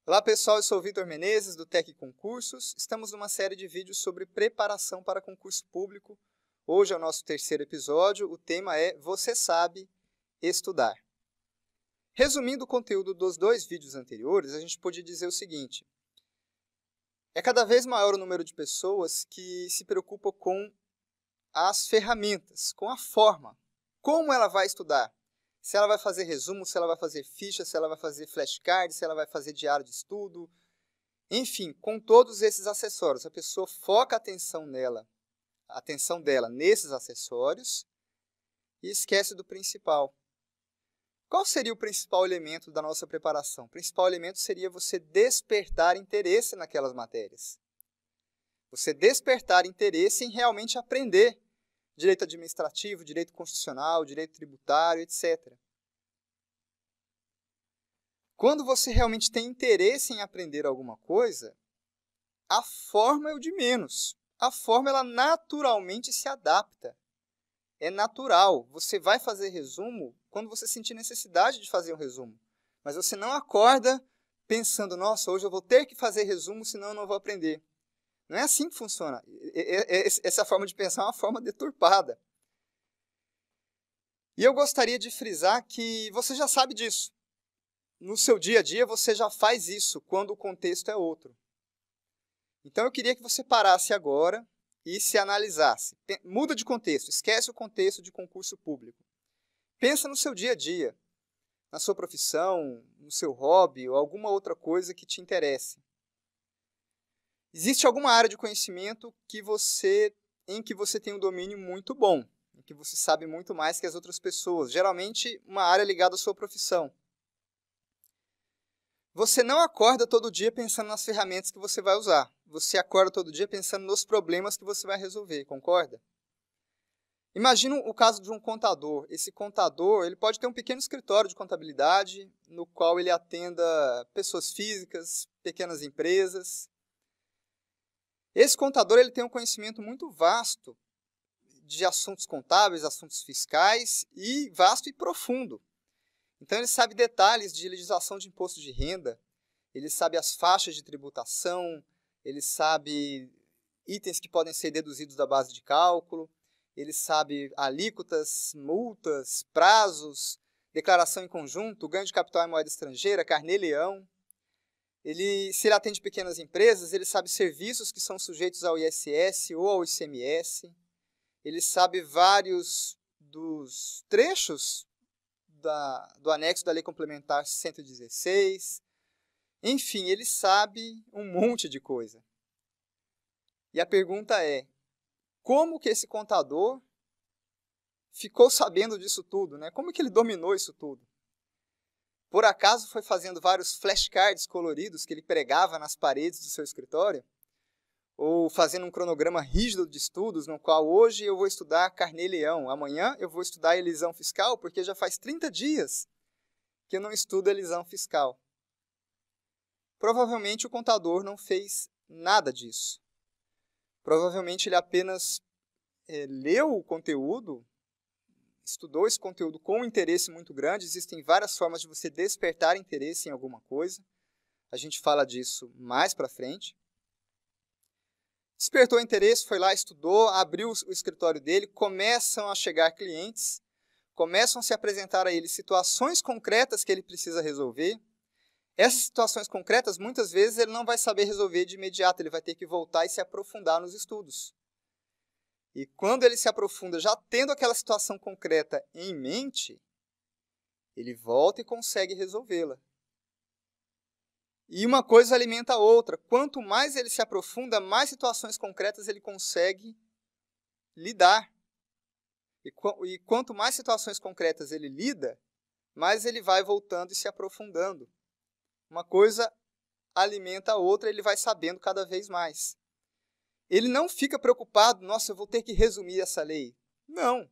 Olá pessoal, eu sou o Vitor Menezes do Tec Concursos. Estamos numa série de vídeos sobre preparação para concurso público. Hoje é o nosso terceiro episódio, o tema é Você sabe estudar. Resumindo o conteúdo dos dois vídeos anteriores, a gente pode dizer o seguinte: é cada vez maior o número de pessoas que se preocupam com as ferramentas, com a forma, como ela vai estudar. Se ela vai fazer resumo, se ela vai fazer ficha, se ela vai fazer flashcard, se ela vai fazer diário de estudo. Enfim, com todos esses acessórios, a pessoa foca a atenção dela nesses acessórios e esquece do principal. Qual seria o principal elemento da nossa preparação? O principal elemento seria você despertar interesse naquelas matérias. Você despertar interesse em realmente aprender direito administrativo, direito constitucional, direito tributário, etc. Quando você realmente tem interesse em aprender alguma coisa, a forma é o de menos. A forma, ela naturalmente se adapta. É natural. Você vai fazer resumo quando você sentir necessidade de fazer um resumo. Mas você não acorda pensando, nossa, hoje eu vou ter que fazer resumo, senão eu não vou aprender. Não é assim que funciona. Essa forma de pensar é uma forma deturpada. E eu gostaria de frisar que você já sabe disso. No seu dia a dia, você já faz isso quando o contexto é outro. Então, eu queria que você parasse agora e se analisasse. Muda de contexto, esquece o contexto de concurso público. Pensa no seu dia a dia, na sua profissão, no seu hobby ou alguma outra coisa que te interesse. Existe alguma área de conhecimento em que você tem um domínio muito bom, em que você sabe muito mais que as outras pessoas, geralmente uma área ligada à sua profissão. Você não acorda todo dia pensando nas ferramentas que você vai usar. Você acorda todo dia pensando nos problemas que você vai resolver, concorda? Imagina o caso de um contador. Esse contador, ele pode ter um pequeno escritório de contabilidade, no qual ele atenda pessoas físicas, pequenas empresas. Esse contador, ele tem um conhecimento muito vasto de assuntos contábeis, assuntos fiscais, e vasto e profundo. Então, ele sabe detalhes de legislação de imposto de renda, ele sabe as faixas de tributação, ele sabe itens que podem ser deduzidos da base de cálculo, ele sabe alíquotas, multas, prazos, declaração em conjunto, ganho de capital em moeda estrangeira, carnê-leão. Se ele atende pequenas empresas, ele sabe serviços que são sujeitos ao ISS ou ao ICMS, ele sabe vários dos trechos do anexo da Lei Complementar 116. Enfim, ele sabe um monte de coisa. E a pergunta é, como que esse contador ficou sabendo disso tudo, né? Como que ele dominou isso tudo? Por acaso foi fazendo vários flashcards coloridos que ele pregava nas paredes do seu escritório? Ou fazendo um cronograma rígido de estudos, no qual hoje eu vou estudar carnê-leão, amanhã eu vou estudar elisão fiscal, porque já faz 30 dias que eu não estudo elisão fiscal. Provavelmente o contador não fez nada disso. Provavelmente ele apenas leu o conteúdo, estudou esse conteúdo com um interesse muito grande. Existem várias formas de você despertar interesse em alguma coisa. A gente fala disso mais para frente. Despertou interesse, foi lá, estudou, abriu o escritório dele, começam a chegar clientes, começam a se apresentar a ele situações concretas que ele precisa resolver. Essas situações concretas, muitas vezes, ele não vai saber resolver de imediato, ele vai ter que voltar e se aprofundar nos estudos. E quando ele se aprofunda, já tendo aquela situação concreta em mente, ele volta e consegue resolvê-la. E uma coisa alimenta a outra. Quanto mais ele se aprofunda, mais situações concretas ele consegue lidar. E quanto mais situações concretas ele lida, mais ele vai voltando e se aprofundando. Uma coisa alimenta a outra, ele vai sabendo cada vez mais. Ele não fica preocupado, nossa, eu vou ter que resumir essa lei. Não.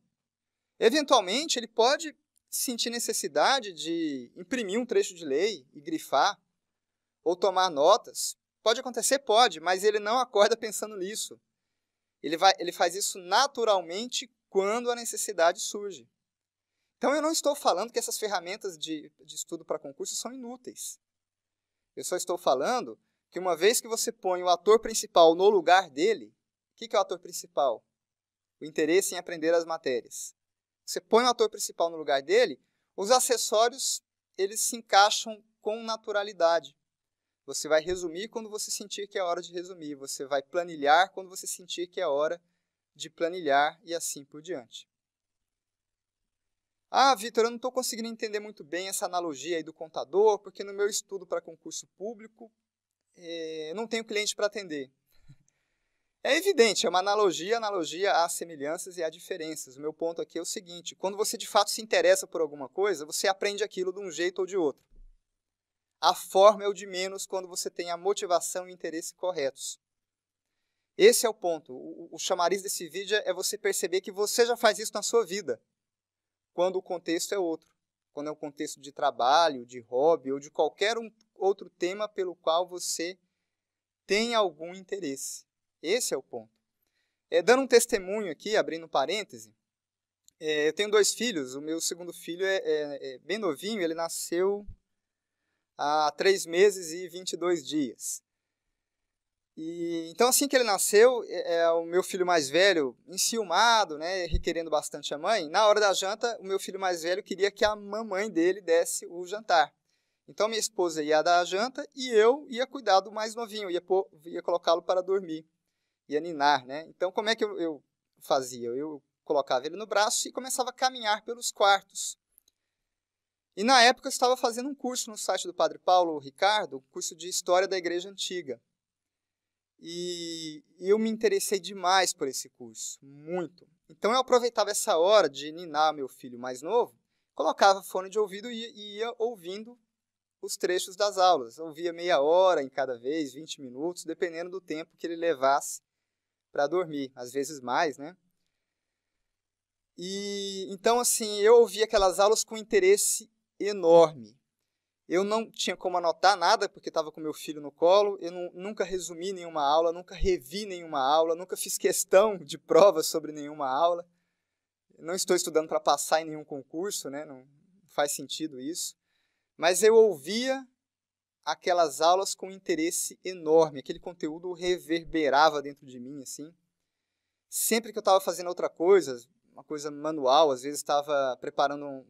Eventualmente, ele pode sentir necessidade de imprimir um trecho de lei e grifar, ou tomar notas. Pode acontecer? Pode, mas ele não acorda pensando nisso. Ele faz isso naturalmente quando a necessidade surge. Então, eu não estou falando que essas ferramentas de estudo para concurso são inúteis. Eu só estou falando que uma vez que você põe o ator principal no lugar dele, o que é o ator principal? O interesse em aprender as matérias. Você põe o ator principal no lugar dele, os acessórios eles se encaixam com naturalidade. Você vai resumir quando você sentir que é hora de resumir. Você vai planilhar quando você sentir que é hora de planilhar e assim por diante. Ah, Vitor, eu não estou conseguindo entender muito bem essa analogia aí do contador, porque no meu estudo para concurso público, não tenho cliente para atender. É evidente, é uma analogia há semelhanças e há diferenças. O meu ponto aqui é o seguinte, quando você de fato se interessa por alguma coisa, você aprende aquilo de um jeito ou de outro. A forma é o de menos quando você tem a motivação e o interesse corretos. Esse é o ponto. O chamariz desse vídeo é você perceber que você já faz isso na sua vida, quando o contexto é outro. Quando é um contexto de trabalho, de hobby ou de qualquer outro tema pelo qual você tem algum interesse. Esse é o ponto. Dando um testemunho aqui, abrindo parêntese, eu tenho 2 filhos. O meu segundo filho é bem novinho, ele nasceu há 3 meses e 22 dias. Então, assim que ele nasceu, o meu filho mais velho, enciumado, né, requerendo bastante a mãe, na hora da janta, o meu filho mais velho queria que a mamãe dele desse o jantar. Então, minha esposa ia dar a janta e eu ia cuidar do mais novinho, ia colocá-lo para dormir, ia ninar, né? Então, como é que eu fazia? Eu colocava ele no braço e começava a caminhar pelos quartos. E, na época, eu estava fazendo um curso no site do Padre Paulo Ricardo, um curso de História da Igreja Antiga. E eu me interessei demais por esse curso, muito. Então eu aproveitava essa hora de ninar meu filho mais novo, colocava fone de ouvido e ia ouvindo os trechos das aulas. Eu ouvia meia hora em cada vez, 20 minutos, dependendo do tempo que ele levasse para dormir, às vezes mais, né? Então, assim, eu ouvia aquelas aulas com interesse enorme. Eu não tinha como anotar nada, porque estava com meu filho no colo, eu nunca resumi nenhuma aula, nunca revi nenhuma aula, nunca fiz questão de provas sobre nenhuma aula. Não estou estudando para passar em nenhum concurso, né? Não faz sentido isso. Mas eu ouvia aquelas aulas com interesse enorme, aquele conteúdo reverberava dentro de mim, assim. Sempre que eu estava fazendo outra coisa, uma coisa manual, às vezes estava preparando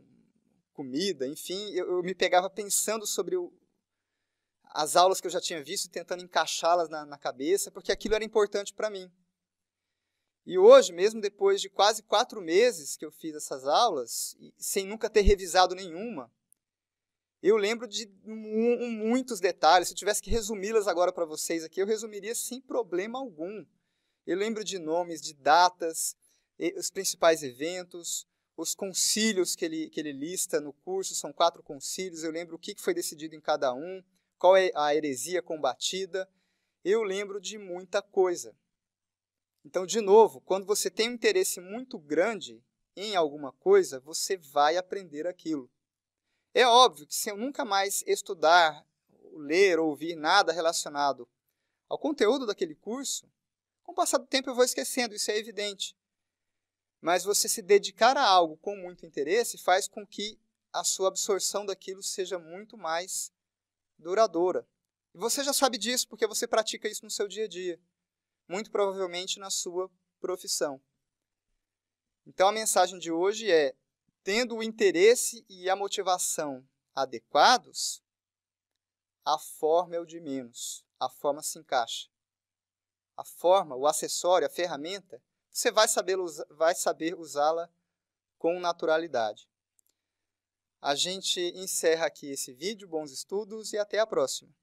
comida, enfim, eu me pegava pensando sobre as aulas que eu já tinha visto e tentando encaixá-las na cabeça, porque aquilo era importante para mim. E hoje, mesmo depois de quase 4 meses que eu fiz essas aulas, sem nunca ter revisado nenhuma, eu lembro de muitos detalhes. Se eu tivesse que resumi-las agora para vocês aqui, eu resumiria sem problema algum. Eu lembro de nomes, de datas, os principais eventos, os concílios que ele lista no curso, são 4 concílios, eu lembro o que foi decidido em cada um, qual é a heresia combatida, eu lembro de muita coisa. Então, de novo, quando você tem um interesse muito grande em alguma coisa, você vai aprender aquilo. É óbvio que se eu nunca mais estudar, ler, ouvir nada relacionado ao conteúdo daquele curso, com o passar do tempo eu vou esquecendo, isso é evidente. Mas você se dedicar a algo com muito interesse faz com que a sua absorção daquilo seja muito mais duradoura. E você já sabe disso porque você pratica isso no seu dia a dia, muito provavelmente na sua profissão. Então a mensagem de hoje é, tendo o interesse e a motivação adequados, a forma é o de menos, a forma se encaixa. A forma, o acessório, a ferramenta, você vai saber usá-la com naturalidade. A gente encerra aqui esse vídeo, bons estudos e até a próxima.